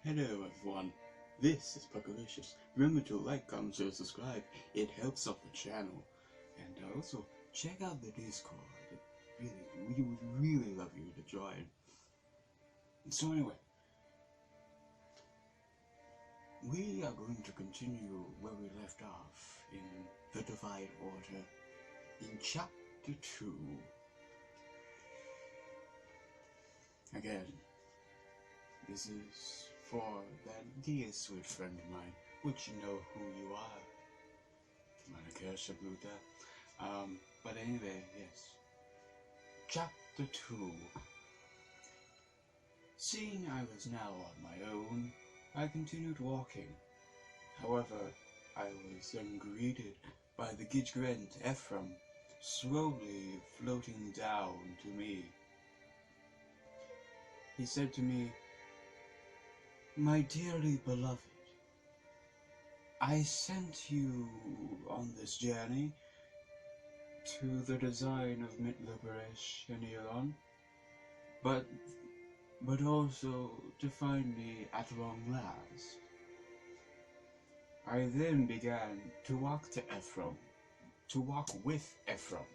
Hello everyone, this is Pugalshish. Remember to like, comment, share, subscribe. It helps out the channel. And also, check out the Discord. We would really love you to join. So anyway, we are going to continue where we left off in the Divine Order in Chapter 2. Again, this is for that dear sweet friend of mine, which you know who you are. Manakesha Buddha. But anyway, yes. Chapter 2. Seeing I was now on my own, I continued walking. However, I was then greeted by the Gidgrent Ephraim, slowly floating down to me. He said to me, "My dearly beloved, I sent you on this journey to the design of Mitlabaresh and Elon, but also to find me at long last." I then began to walk with Ephraim,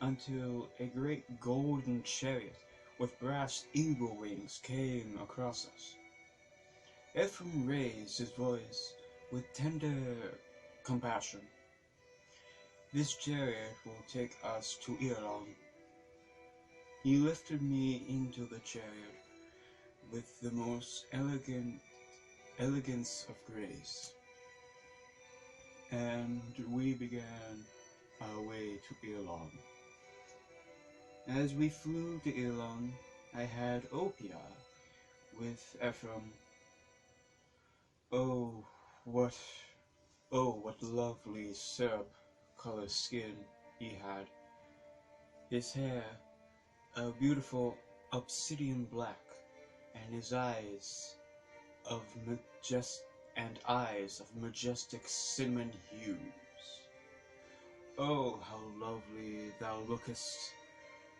until a great golden chariot with brass eagle wings came across us. Ephraim raised his voice with tender compassion. "This chariot will take us to Elon." He lifted me into the chariot with the most elegance of grace, and we began our way to Elon. As we flew to Elon, I had Opia with Ephraim. Oh, what lovely syrup-colored skin he had. His hair, a beautiful obsidian black, and his eyes of majestic cinnamon hues. Oh, how lovely thou lookest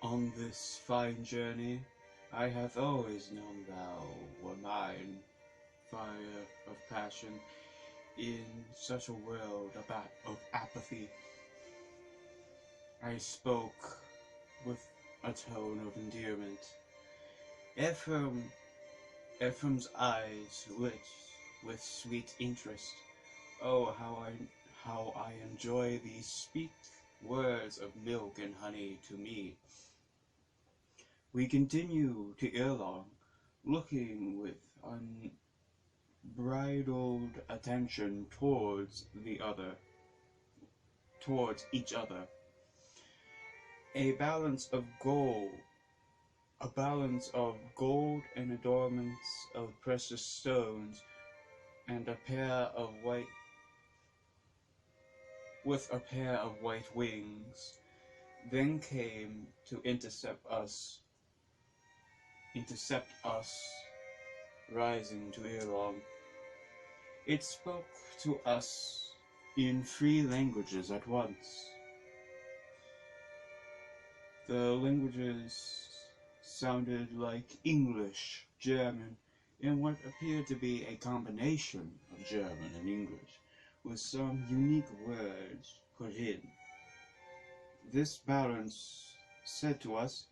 on this fine journey. I have always known thou were mine, fire of passion, in such a world of apathy. I spoke with a tone of endearment. Ephraim's eyes lit with sweet interest. Oh, how I enjoy these sweet words of milk and honey to me. We continue to Elon, looking with unbridled attention towards each other. A balance of gold and adornments of precious stones, and a pair of white wings, then came to intercept us, rising to Elon. It spoke to us in 3 languages at once. The languages sounded like English, German, and what appeared to be a combination of German and English, with some unique words put in. This balance said to us,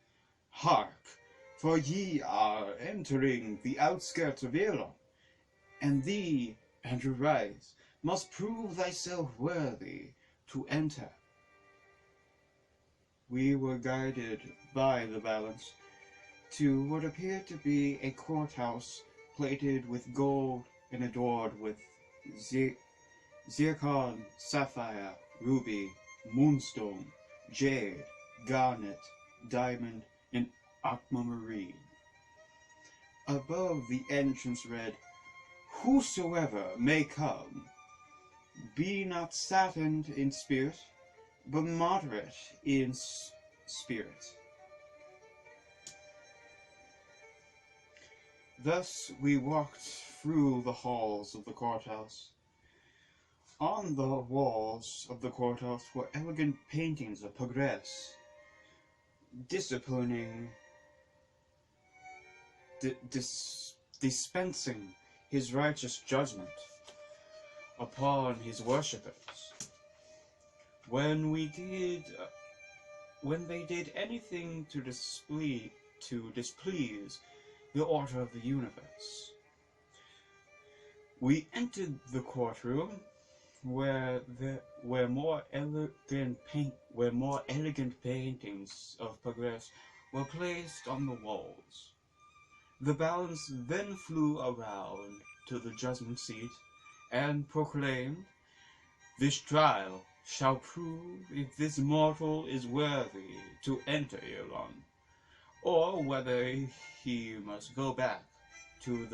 "Hark! For ye are entering the outskirts of Elon, and thee, Andrew Rice, must prove thyself worthy to enter." We were guided by the balance to what appeared to be a courthouse plated with gold and adorned with zircon, sapphire, ruby, moonstone, jade, garnet, diamond, and aquamarine. Above the entrance read, "Whosoever may come, be not saddened in spirit, but moderate in spirit." Thus we walked through the halls of the courthouse. On the walls of the courthouse were elegant paintings of progress, disciplining dispensing his righteous judgment upon his worshippers. When they did anything to displease the order of the universe, we entered the courtroom where more elegant paintings of progress were placed on the walls. The balance then flew around to the judgment seat and proclaimed, "This trial shall prove if this mortal is worthy to enter Elon, or whether he must go back to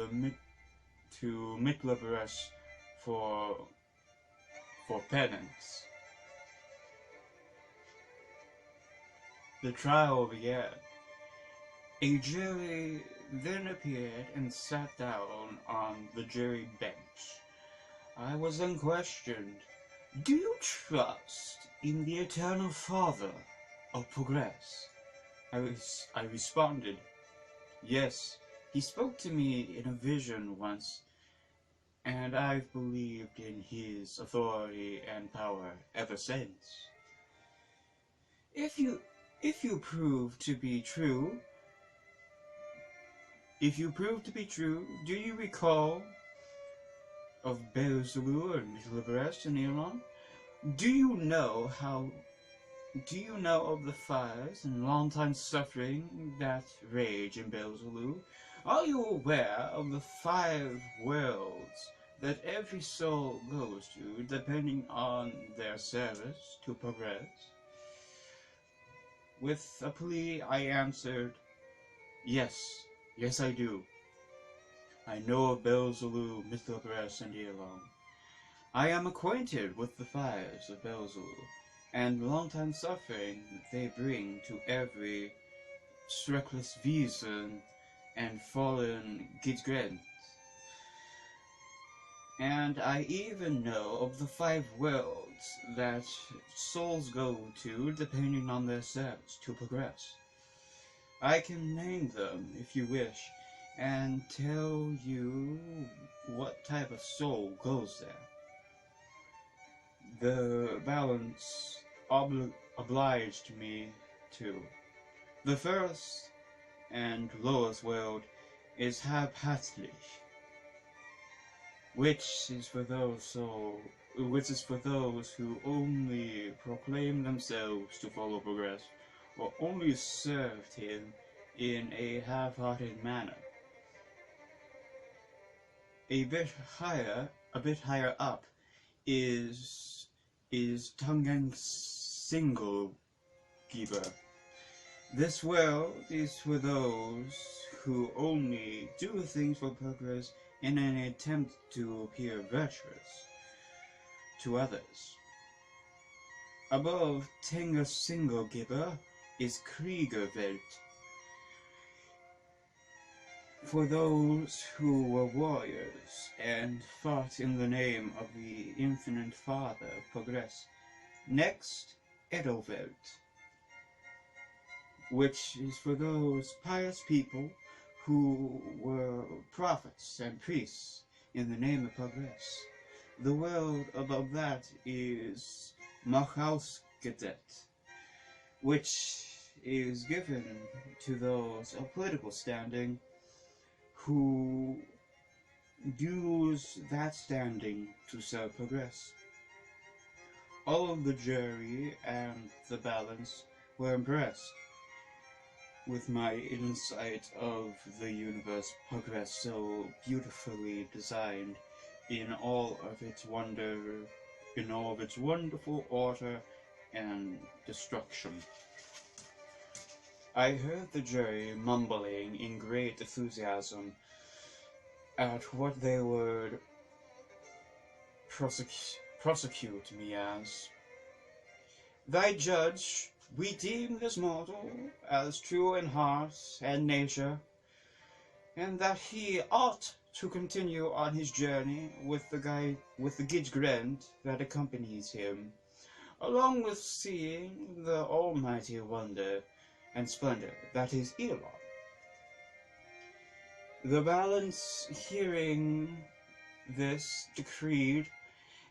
Mitlaveres for penance." The trial began. A jury then appeared and sat down on the jury bench. I was then questioned, "Do you trust in the eternal Father of Progress?" I responded, "Yes, he spoke to me in a vision once, and I've believed in his authority and power ever since." If you prove to be true, do you recall of Beelzebub and Mitlaveres and Elon? Do you know of the fires and long-time suffering that rage in Beelzebub? Are you aware of the 5 worlds that every soul goes to, depending on their service to Progress? With a plea, I answered, "Yes, I do. I know of Beelzebub, Mitlaveres, and Elon. I am acquainted with the fires of Beelzebub, and long-time suffering they bring to every reckless Wesen and fallen Gitgren. And I even know of the 5 worlds that souls go to depending on their service to Progress. I can name them if you wish, and tell you what type of soul goes there." The balance obliged me to. The first and lowest world is Habhatlich, which is for those who only proclaim themselves to follow Progress, or only served him in a half-hearted manner. A bit higher up is Tungang Single Giver. This world is for those who only do things for Progress in an attempt to appear virtuous to others. Above Tenga Single Giver is Kriegerwelt, for those who were warriors and fought in the name of the Infinite Father of Progress. Next, Edelwelt, which is for those pious people who were prophets and priests in the name of Progress. The world above that is Machausgedet, which is given to those of political standing who use that standing to serve Progress. All of the jury and the balance were impressed with my insight of the universe Progress, so beautifully designed in all of its wonderful order and destruction. I heard the jury mumbling in great enthusiasm at what they would prosecute me as. "Thy judge, we deem this mortal as true in heart and nature, and that he ought to continue on his journey with the Gidgrend that accompanies him, along with seeing the almighty wonder and splendor that is Elon. The balance, hearing this, decreed,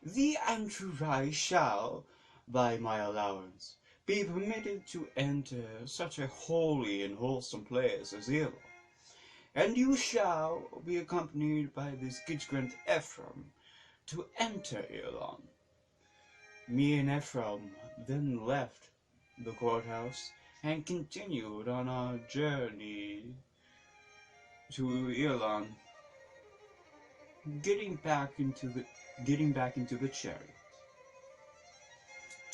"The Antrai shall, by my allowance, be permitted to enter such a holy and wholesome place as Elon, and you shall be accompanied by this Gidgrant Ephraim to enter Elon." Me and Ephraim then left the courthouse and continued on our journey to Elon, getting back into the chariot.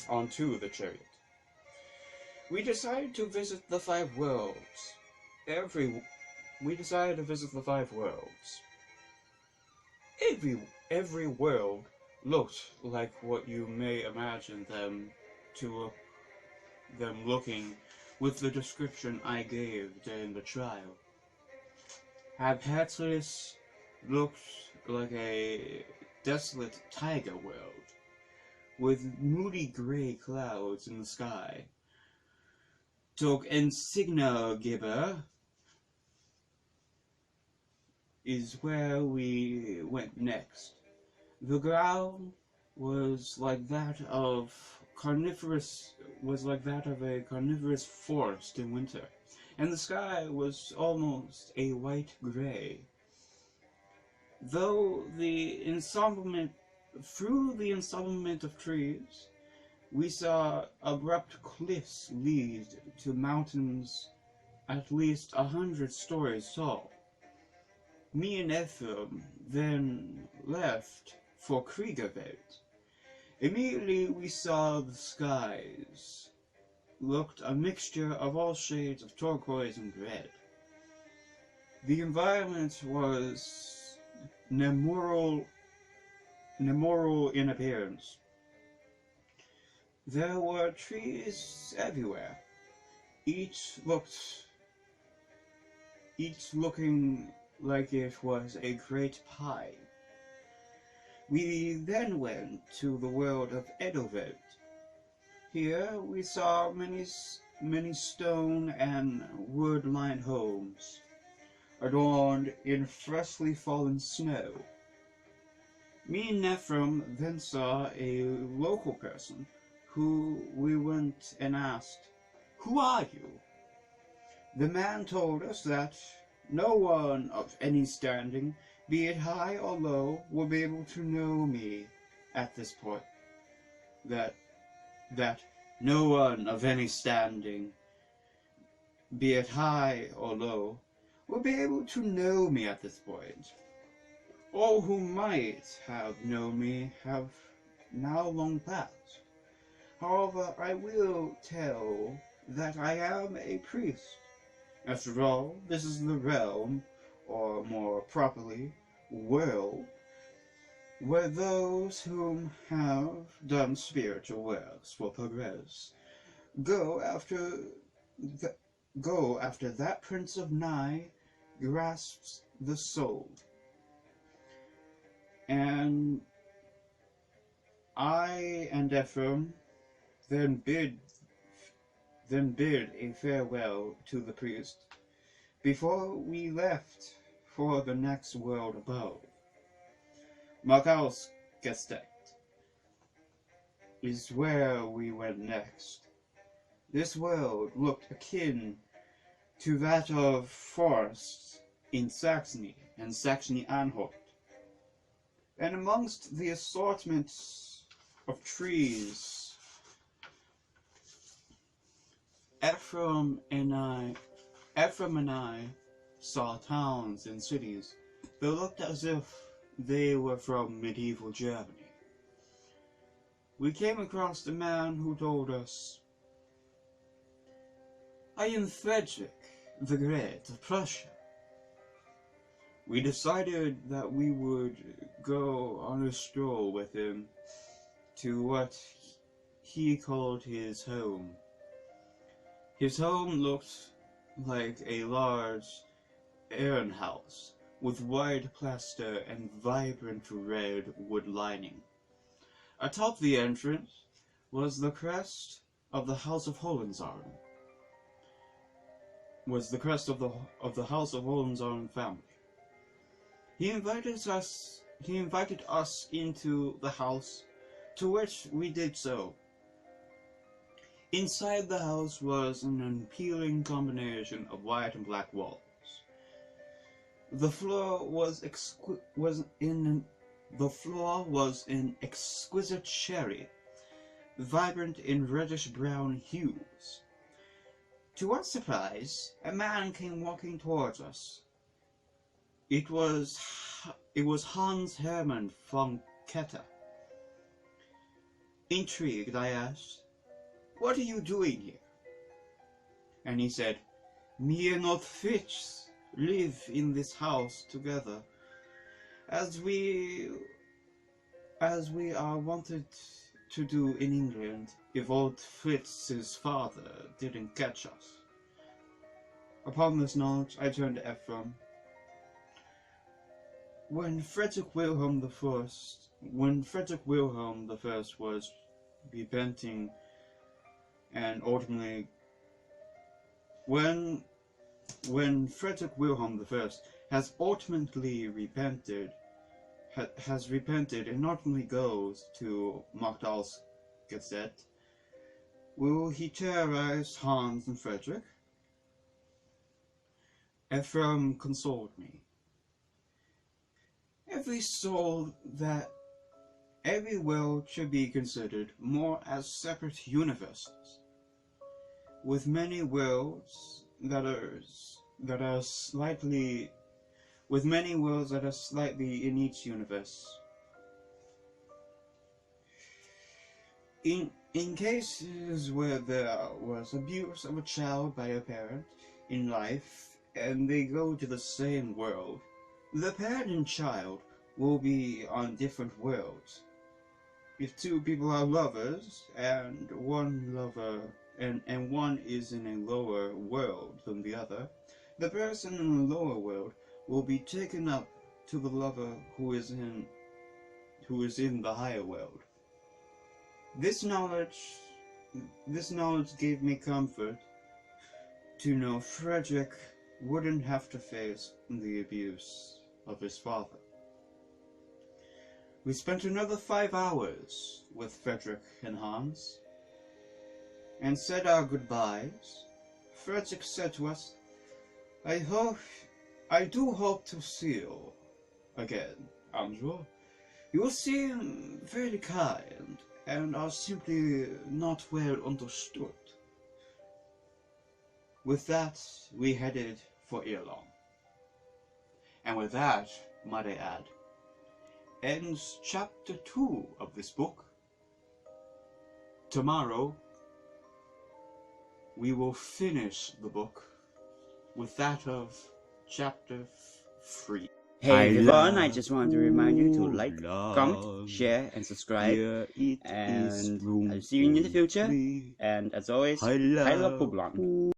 Onto the chariot. We decided to visit the 5 worlds. We decided to visit the 5 worlds. Every world looked like what you may imagine them looking with the description I gave during the trial. Habhatis looked like a desolate taiga world, with moody grey clouds in the sky. Tog Insignia Gibber is where we went next. The ground was like that of a carnivorous forest in winter, and the sky was almost a white grey. Through the ensemblement of trees, we saw abrupt cliffs lead to mountains at least 100 stories tall. Me and Ephraim then left for Kriegerwelt. Immediately we saw the skies looked a mixture of all shades of turquoise and red. The environment was nemoral in appearance. There were trees everywhere, each looking like it was a great pie. We then went to the world of Edelwelt. Here we saw many stone and wood-lined homes, adorned in freshly fallen snow. Me and Ephraim then saw a local person who we went and asked, "Who are you?" The man told us that no one of any standing, be it high or low, will be able to know me at this point. That no one of any standing, be it high or low, will be able to know me at this point. All who might have known me have now long passed. However, I will tell that I am a priest. After all, this is the realm, or more properly, world, where those whom have done spiritual works for progress go after that Prince of Nigh grasps the soul. And I and Ephraim then bid a farewell to the priest before we left for the next world above. Pugalshish is where we went next. This world looked akin to that of forests in Saxony and Saxony-Anhalt, and amongst the assortments of trees, Ephraim and I saw towns and cities that looked as if they were from medieval Germany. We came across a man who told us, "I am Frederick the Great of Prussia." We decided that we would go on a stroll with him to what he called his home. His home looked like a large iron house with white plaster and vibrant red wood lining. Atop the entrance was the crest of the House of Hohenzollern. The House of Hohenzollern family. He invited us into the house, to which we did so. Inside the house was an appealing combination of white and black walls. The floor was in exquisite cherry, vibrant in reddish-brown hues. To our surprise, a man came walking towards us. It was Hans Hermann von Ketter. Intrigued, I asked, "What are you doing here?" And he said, "Me and old Fitz live in this house together, as we are wanted to do in England if old Fritz's father didn't catch us." Upon this knowledge, I turned to Ephraim. When Frederick Wilhelm I was repenting, and ultimately, when Frederick Wilhelm I has ultimately repented, and ultimately goes to Magdal's Gazette, will he terrorize Hans and Frederick? Ephraim consoled me. Every world should be considered more as separate universes, with many worlds that are slightly in each universe. In cases where there was abuse of a child by a parent in life, and they go to the same world, the parent and child will be on different worlds. If two people are lovers, and one is in a lower world than the other, the person in the lower world will be taken up to the lover who is in the higher world. This knowledge gave me comfort to know Frederick wouldn't have to face the abuse of his father. We spent another 5 hours with Frederick and Hans, and said our goodbyes. Frederick said to us, I do hope to see you again, Andrew. You seem very kind, and are simply not well understood." With that, we headed for Irlong. And with that, might I add, ends chapter 2 of this book. Tomorrow, we will finish the book with that of chapter 3. Hey everyone, I just wanted to remind you to like, comment, share, and subscribe. And I'll see you in the future. And as always, I love Pugalshish.